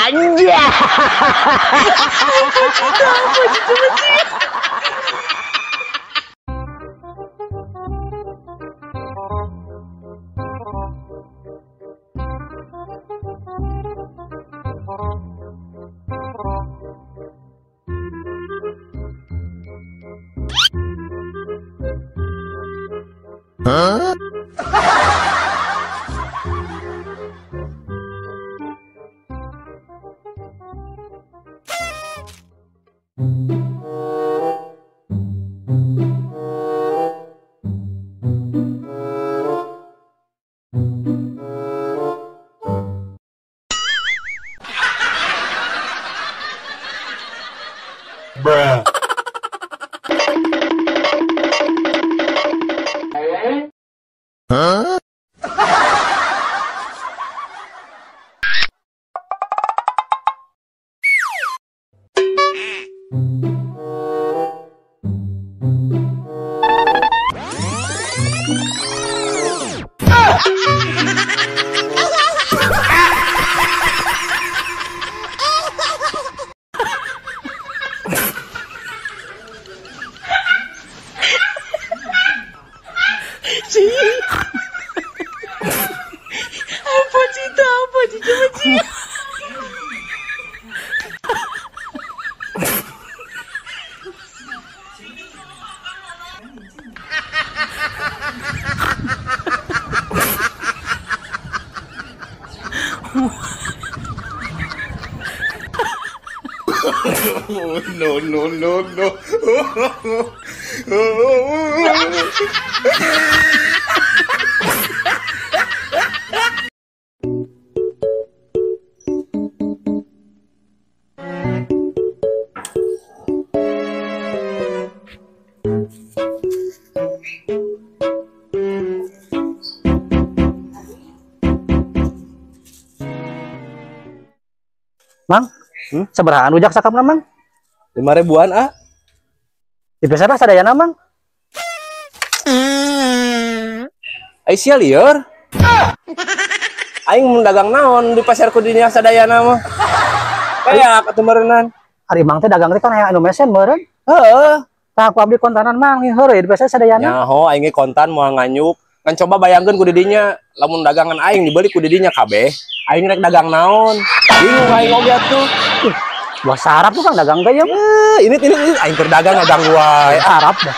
Anja. Huh? Bruh. Huh? Apa cerita? Apa cerita macam? Oh, no, no, no, no. Mang, sabarahan ujak sakapna Mang? 5.000-an ah. Di pesana sadayana Mang? Ai sia lieur. Aing mun dagang naon di pasar kudinya sadayana mah. Kayak atuh meureunnan. Ari Mang teh dagang teh kan aya anu mesen meureun. Heeh. Tah aku abdi kontanan Mang, heureuy di pesana sadayana. Nyaho aing ge kontan moal nganyup. Kan coba bayangkeun ku didinya lamun dagangan aing dibeli ku didinya kabeh. Aing rek dagang naon? Bingung aing oge atuh. Wah sarap tuh Kang dagang teh ya. Ini aing keur dagang dagang wae. Sarap dah.